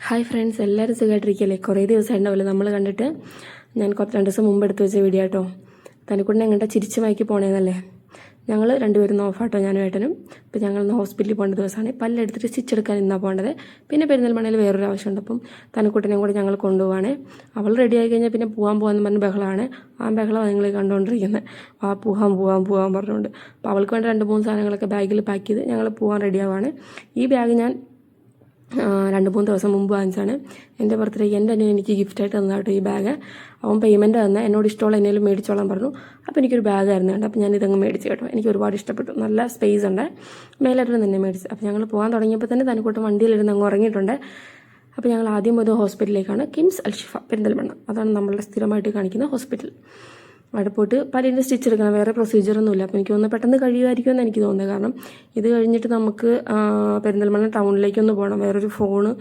Hi friends, എല്ലാവരും സുഖമായിട്ടിരിക്കുകയല്ലേ? കുറേ ദിവസമായിട്ടുണ്ടാവില്ല നമ്മൾ കണ്ടിട്ട്. ഞാൻ 2 ദിവസം മുമ്പ് എടുത്ത് വെച്ച വീഡിയോ കേട്ടോ. തനിക്കൂടെ എങ്ങോട്ടാ ചിരിച്ച് മയക്കി പോണേന്നല്ലേ. ഞങ്ങൾ രണ്ടുപേരും ഓഫാട്ടോ, ഞാനും ഏട്ടനും. ഇപ്പോൾ ഞങ്ങളിന്ന് ഹോസ്പിറ്റലിൽ പോകേണ്ട ദിവസമാണ്. പല്ലെടുത്തിട്ട് സ്റ്റിച്ച് എടുക്കാൻ ഇന്നാണ് പോകേണ്ടത്. പിന്നെ പെരിന്തൽമണ്ണയിൽ വേറൊരു ആവശ്യമുണ്ട്. അപ്പം തനിക്കുട്ടനെയും കൂടെ ഞങ്ങൾ കൊണ്ടുപോവാണ്. അവൾ റെഡി ആയി കഴിഞ്ഞാൽ പിന്നെ പോകാമെന്ന് പറഞ്ഞ് ബഹളമാണ്. ആ ബഹളമാണ് നിങ്ങൾ കണ്ടുകൊണ്ടിരിക്കുന്നത്. പോകാൻ പറഞ്ഞുകൊണ്ട്. അപ്പോൾ അവൾക്ക് വേണ്ട 2-3 സാധനങ്ങളൊക്കെ ബാഗിൽ പാക്ക് ചെയ്ത് ഞങ്ങൾ പോകാൻ റെഡിയാവാണ്. ഈ ബാഗ് ഞാൻ 2-3 ദിവസം മുമ്പ് വാങ്ങിച്ചാണ്. എൻ്റെ ബർത്ത്ഡേക്ക് എൻ്റെ അനിയൻ എനിക്ക് ഗിഫ്റ്റായിട്ട് തന്നതാട്ടോ ഈ ബാഗ്. അവൻ പേയ്മെൻറ്റ് തന്നെ എന്നോട് ഇഷ്ടമുള്ള എന്തെങ്കിലും മേടിച്ചോളാൻ പറഞ്ഞു. അപ്പോൾ എനിക്കൊരു ബാഗായിരുന്നു കേട്ടോ. അപ്പോൾ ഞാനിതങ്ങ് മേടിച്ചു കേട്ടോ. എനിക്ക് ഒരുപാട് ഇഷ്ടപ്പെട്ടു. നല്ല സ്പേസ് ഉണ്ട്. മേലായിട്ട് തന്നെ മേടിച്ചു. അപ്പോൾ ഞങ്ങൾ പോകാൻ തുടങ്ങിയപ്പോൾ തന്നെ തനിക്കൂട്ടം വണ്ടിയിലിരുന്ന് അങ്ങ് ഉറങ്ങിയിട്ടുണ്ട്. അപ്പോൾ ഞങ്ങൾ ആദ്യം പോയത് ഹോസ്പിറ്റലിലേക്കാണ്. കിംസ് അൽഷിഫ പെരിന്തൽമണ്ണ. അതാണ് നമ്മളുടെ സ്ഥിരമായിട്ട് കാണിക്കുന്ന ഹോസ്പിറ്റൽ. അവിടെ പോയിട്ട് പല്ലിൻ്റെ സ്റ്റിച്ച് എടുക്കണം. വേറെ പ്രൊസീജിയറൊന്നുമില്ല. അപ്പോൾ എനിക്ക് തോന്നുന്നു പെട്ടെന്ന് കഴിയുമായിരിക്കുമെന്ന് എനിക്ക് തോന്നുന്നത്. കാരണം ഇത് കഴിഞ്ഞിട്ട് നമുക്ക് പെരിന്തൽമണ്ണ ടൗണിലേക്കൊന്ന് പോകണം. വേറൊരു ഫോണ്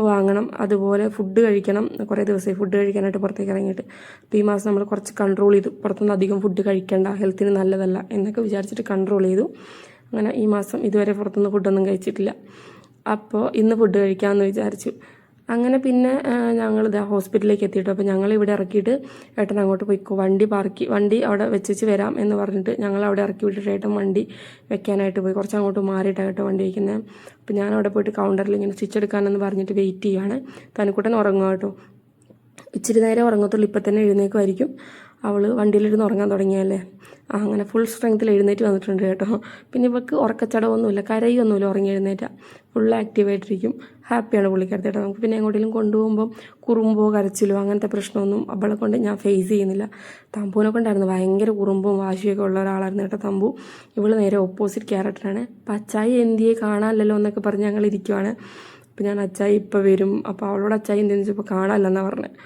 വാങ്ങണം. അതുപോലെ ഫുഡ് കഴിക്കണം. കുറേ ദിവസമായി ഫുഡ് കഴിക്കാനായിട്ട് പുറത്തേക്ക് ഇറങ്ങിയിട്ട്. അപ്പോൾ ഈ മാസം നമ്മൾ കുറച്ച് കൺട്രോൾ ചെയ്തു. പുറത്തുനിന്ന് അധികം ഫുഡ് കഴിക്കേണ്ട, ഹെൽത്തിന് നല്ലതല്ല എന്നൊക്കെ വിചാരിച്ചിട്ട് കൺട്രോൾ ചെയ്തു. അങ്ങനെ ഈ മാസം ഇതുവരെ പുറത്തുനിന്ന് ഫുഡൊന്നും കഴിച്ചിട്ടില്ല. അപ്പോൾ ഇന്ന് ഫുഡ് കഴിക്കാമെന്ന് വിചാരിച്ചു. അങ്ങനെ പിന്നെ ഞങ്ങൾ ഹോസ്പിറ്റലിലേക്ക് എത്തിയിട്ടു. അപ്പോൾ ഞങ്ങൾ ഇവിടെ ഇറക്കിയിട്ട് ഏട്ടൻ അങ്ങോട്ട് പോയിക്കോ, വണ്ടി അവിടെ വെച്ച് വരാം എന്ന് പറഞ്ഞിട്ട് ഞങ്ങൾ അവിടെ ഇറക്കി വിട്ടിട്ട് ഏട്ടൻ വണ്ടി വെക്കാനായിട്ട് പോയി. കുറച്ച് അങ്ങോട്ട് മാറിയിട്ടാണ് കേട്ടോ വണ്ടി വയ്ക്കുന്നത്. അപ്പോൾ ഞാൻ അവിടെ പോയിട്ട് കൗണ്ടറിൽ ഇങ്ങനെ സ്റ്റിച്ച് എടുക്കാനെന്ന് പറഞ്ഞിട്ട് വെയിറ്റ് ചെയ്യുകയാണ്. തനിക്കുട്ടൻ ഉറങ്ങുക കേട്ടോ. ഇച്ചിരി നേരം ഉറങ്ങത്തുള്ളൂ. ഇപ്പം തന്നെ എഴുന്നേക്കുമായിരിക്കും. അവൾ വണ്ടിയിലിരുന്ന് ഉറങ്ങാൻ തുടങ്ങിയല്ലേ. അങ്ങനെ ഫുൾ സ്ട്രെങ്ത്തിൽ എഴുന്നേറ്റ് വന്നിട്ടുണ്ട് കേട്ടോ. പിന്നെ ഇവൾക്ക് ഉറക്കച്ചടവൊന്നുമില്ല, കരയൊന്നുമില്ല. ഉറങ്ങി എഴുന്നേറ്റാൽ ഫുൾ ആക്റ്റീവായിട്ടിരിക്കും. ഹാപ്പിയാണ് പുള്ളിക്കാരത്തി കേട്ടോ. നമുക്ക് പിന്നെ എങ്ങോട്ടെങ്കിലും കൊണ്ടുപോകുമ്പോൾ കുറുമ്പോ കരച്ചിലോ അങ്ങനത്തെ പ്രശ്നമൊന്നും അവളെ കൊണ്ട് ഞാൻ ഫേസ് ചെയ്യുന്നില്ല. തമ്പുവിനെ കൊണ്ടായിരുന്നു ഭയങ്കര കുറുമ്പും വാശിയൊക്കെ ഉള്ള ഒരാളായിരുന്നു കേട്ടോ തമ്പു. ഇവള് നേരെ ഓപ്പോസിറ്റ് ക്യാരക്ടറാണ്. അപ്പം അച്ചായി എന്തിയെ കാണാമല്ലോ എന്നൊക്കെ പറഞ്ഞ് ഞങ്ങൾ ഇരിക്കുവാണ്. അപ്പോൾ ഞാൻ അച്ചായി ഇപ്പോൾ വരും. അപ്പോൾ അവളോട് അച്ചായി എന്തെന്ന് വെച്ചപ്പോൾ കാണാമല്ലെന്നാണ് പറഞ്ഞത്.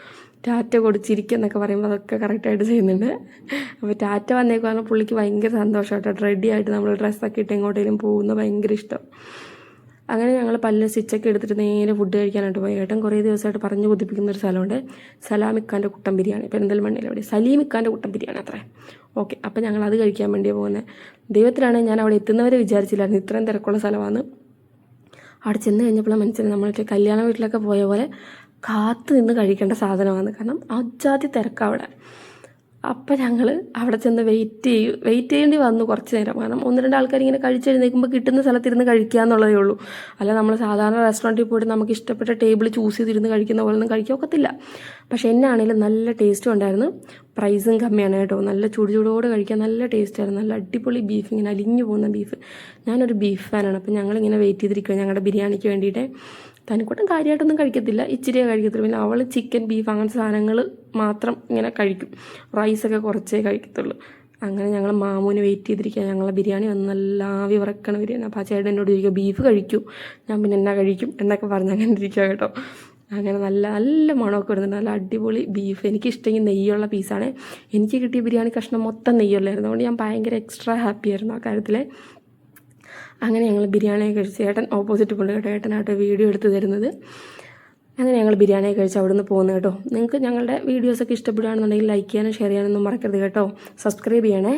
ടാറ്റ കൊടുത്തിരിക്കുന്നൊക്കെ പറയുമ്പോൾ അതൊക്കെ കറക്റ്റായിട്ട് ചെയ്യുന്നുണ്ട്. അപ്പോൾ ടാറ്റ വന്നേക്കാണ് പുള്ളിക്ക് ഭയങ്കര സന്തോഷമായിട്ടോ. റെഡി ആയിട്ട് നമ്മൾ ഡ്രസ്സൊക്കെ ഇട്ട് എങ്ങോട്ടേലും പോകുന്നത് ഭയങ്കര ഇഷ്ടം. അങ്ങനെ ഞങ്ങൾ പല്ല് സ്റ്റിച്ചൊക്കെ എടുത്തിട്ട് നേരെ ഫുഡ് കഴിക്കാനായിട്ട് പോയി. ഏട്ടൻ കുറേ ദിവസമായിട്ട് പറഞ്ഞു കൊതിപ്പിക്കുന്ന ഒരു സ്ഥലമുണ്ട്, സലാമിക്കാൻ്റെ കുട്ടൻ ബിരിയാണി. പെരിന്തൽമണ്ണയിൽ അവിടെ സലീമിക്കാൻ്റെ കുട്ടൻ ബിരിയാണി അത്രേ. ഓക്കെ, അപ്പോൾ ഞങ്ങൾ അത് കഴിക്കാൻ വേണ്ടിയാണ് പോകുന്നത്. ദൈവത്തിലാണ് ഞാൻ അവിടെ എത്തുന്നവരെ വിചാരിച്ചില്ലായിരുന്നു ഇത്രയും തിരക്കുള്ള സ്ഥലമാണ്. അവിടെ ചെന്ന് കഴിഞ്ഞപ്പോഴാണ് മനസ്സിലായി നമ്മളൊക്കെ കല്യാണ വീട്ടിലൊക്കെ പോയ പോലെ കാത്തു നിന്ന് കഴിക്കേണ്ട സാധനമാണ്. കാരണം അജാതി തിരക്കാണ് അവിടെ. അപ്പം ഞങ്ങൾ അവിടെ ചെന്ന് വെയിറ്റ് ചെയ്യേണ്ടി വന്നു കുറച്ച് നേരം. കാരണം 1-2 ആൾക്കാർ ഇങ്ങനെ കഴിച്ചെഴുന്നേൽക്കുമ്പോൾ കിട്ടുന്ന സ്ഥലത്തിരുന്ന് കഴിക്കുക എന്നുള്ളതേ ഉള്ളൂ. അല്ല നമ്മൾ സാധാരണ റെസ്റ്റോറൻറ്റിൽ പോയിട്ട് നമുക്ക് ഇഷ്ടപ്പെട്ട ടേബിൾ ചൂസ് ചെയ്തിരുന്ന് കഴിക്കുന്ന പോലെ ഒന്നും കഴിക്കാൻ ഒക്കത്തില്ല. പക്ഷേ എന്നാണെങ്കിലും നല്ല ടേസ്റ്റും ഉണ്ടായിരുന്നു. പ്രൈസും കമ്മിയാണ് കേട്ടോ. നല്ല ചൂടോടെ കഴിക്കാൻ നല്ല ടേസ്റ്റായിരുന്നു. നല്ല അടിപൊളി ബീഫ്, ഇങ്ങനെ അലിഞ്ഞു പോകുന്ന ബീഫ്. ഞാനൊരു ബീഫ് ഫാനാണ്. അപ്പം ഞങ്ങളിങ്ങനെ വെയിറ്റ് ചെയ്തിരിക്കുക ഞങ്ങളുടെ ബിരിയാണിക്ക് വേണ്ടിയിട്ട്. തനിക്കൂട്ടം കാര്യമായിട്ടൊന്നും കഴിക്കത്തില്ല, ഇച്ചിരിയേ കഴിക്കത്തുള്ളൂ. പിന്നെ അവൾ ചിക്കൻ, ബീഫ് അങ്ങനത്തെ സാധനങ്ങൾ മാത്രം ഇങ്ങനെ കഴിക്കും. റൈസൊക്കെ കുറച്ചേ കഴിക്കത്തുള്ളൂ. അങ്ങനെ ഞങ്ങൾ മാമൂന് വെയിറ്റ് ചെയ്തിരിക്കുക. ഞങ്ങളെ ബിരിയാണി വന്ന് നല്ല ആവി വിറക്കണ ബിരിയാണി. അപ്പോൾ ആ ചേട്ടൻ എന്നോട് ചോദിക്കുക ബീഫ് കഴിക്കൂ, ഞാൻ പിന്നെ എന്നാ കഴിക്കും എന്നൊക്കെ പറഞ്ഞ് അങ്ങനെ ഇരിക്കുക കേട്ടോ. അങ്ങനെ നല്ല നല്ല മണമൊക്കെ വരുന്നുണ്ട്. നല്ല അടിപൊളി ബീഫ്. എനിക്കിഷ്ടമെങ്കിൽ നെയ്യുള്ള പീസാണ്. എനിക്ക് കിട്ടിയ ബിരിയാണി കഷ്ണം മൊത്തം നെയ്യുള്ളായിരുന്നു. അതുകൊണ്ട് ഞാൻ ഭയങ്കര എക്സ്ട്രാ ഹാപ്പി ആയിരുന്നു ആ കാര്യത്തിൽ. അങ്ങനെ ഞങ്ങൾ ബിരിയാണിയൊക്കെ കഴിച്ച് ഏട്ടൻ ഓപ്പോസിറ്റ് കൊണ്ട് കേട്ടോ. ഏട്ടനായിട്ട് വീഡിയോ എടുത്ത് തരുന്നത്. അങ്ങനെ ഞങ്ങൾ ബിരിയാണിയൊക്കെ കഴിച്ച് അവിടെ നിന്ന് പോകുന്നത് കേട്ടോ. നിങ്ങൾക്ക് ഞങ്ങളുടെ വീഡിയോസൊക്കെ ഇഷ്ടപ്പെടുകയാണെന്നുണ്ടെങ്കിൽ ലൈക്ക് ചെയ്യാനും ഷെയർ ചെയ്യാനൊന്നും മറക്കരുത് കേട്ടോ. സബ്സ്ക്രൈബ് ചെയ്യണേ.